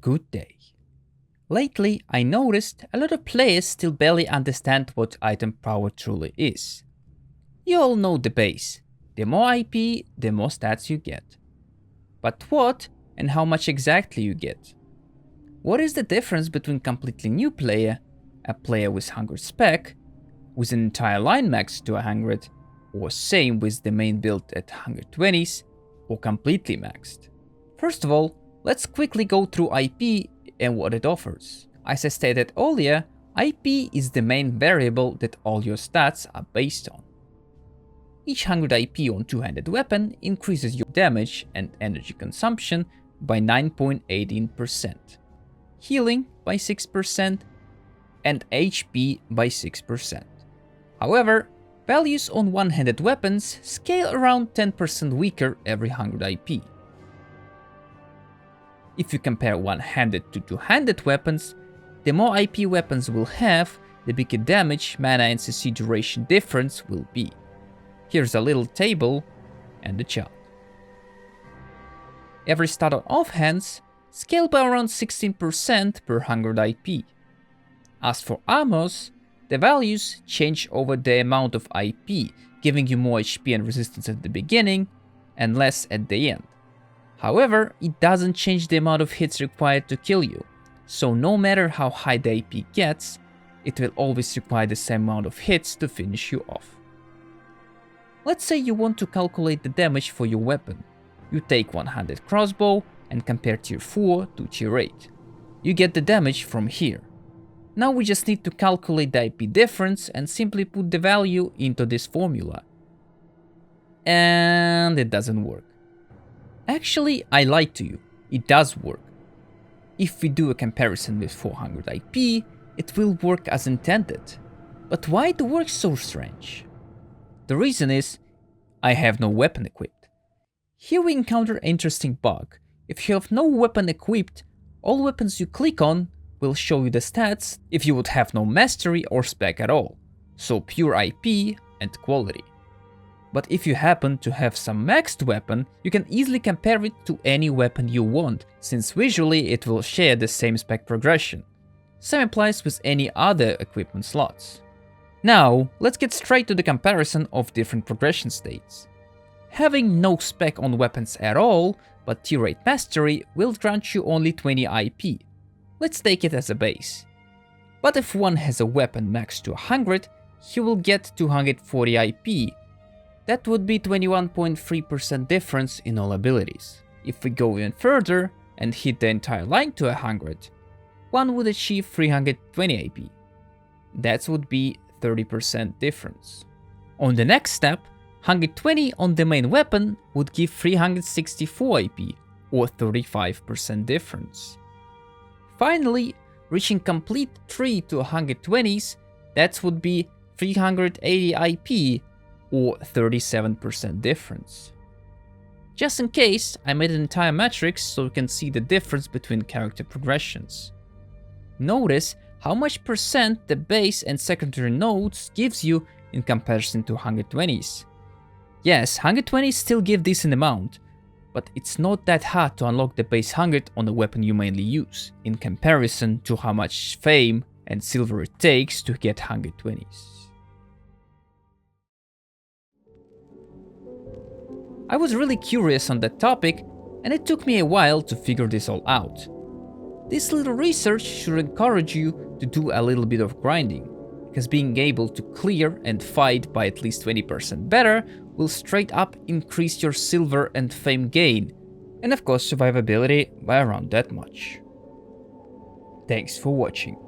good day. Lately, I noticed a lot of players still barely understand what item power truly is. You all know the base. The more IP, the more stats you get. But what and how much exactly you get? What is the difference between completely new player, a player with 100 spec, with an entire line maxed to 100, or same with the main build at 120s, or completely maxed? First of all, let's quickly go through IP and what it offers. As I stated earlier, IP is the main variable that all your stats are based on. Each 100 IP on two-handed weapon increases your damage and energy consumption by 9.18%, healing by 6%, and HP by 6%. However, values on one-handed weapons scale around 10% weaker every 100 IP. If you compare one-handed to two-handed weapons, the more IP weapons will have, the bigger damage, mana and CC duration difference will be. Here's a little table and a chart. Every stat on offhands scale by around 16% per 100 IP. As for armors, the values change over the amount of IP, giving you more HP and resistance at the beginning and less at the end. However, it doesn't change the amount of hits required to kill you, so no matter how high the IP gets, it will always require the same amount of hits to finish you off. Let's say you want to calculate the damage for your weapon. You take one-handed crossbow and compare tier 4 to tier 8. You get the damage from here. Now we just need to calculate the IP difference and simply put the value into this formula. And it doesn't work. Actually, I lied to you. It does work. If we do a comparison with 400 IP, it will work as intended. But why it works so strange? The reason is, I have no weapon equipped. Here we encounter an interesting bug. If you have no weapon equipped, all weapons you click on will show you the stats if you would have no mastery or spec at all, so pure IP and quality. But if you happen to have some maxed weapon, you can easily compare it to any weapon you want, since visually it will share the same spec progression. Same applies with any other equipment slots. Now, let's get straight to the comparison of different progression states. Having no spec on weapons at all, but tier 8 mastery will grant you only 20 IP. Let's take it as a base. But if one has a weapon maxed to 100, he will get 240 IP. That would be 21.3% difference in all abilities. If we go even further and hit the entire line to 100, one would achieve 320 IP. That would be 30% difference. On the next step, 120 on the main weapon would give 364 IP, or 35% difference. Finally, reaching complete 3 to 120s, that would be 380 IP, or 37% difference. Just in case, I made an entire matrix so you can see the difference between character progressions. Notice how much percent the base and secondary nodes gives you in comparison to 120s. Yes, 120s still give decent amount, but it's not that hard to unlock the base 100 on the weapon you mainly use, in comparison to how much fame and silver it takes to get 120s. I was really curious on that topic, and it took me a while to figure this all out. This little research should encourage you to do a little bit of grinding, because being able to clear and fight by at least 20% better will straight up increase your silver and fame gain, and of course survivability by around that much. Thanks for watching.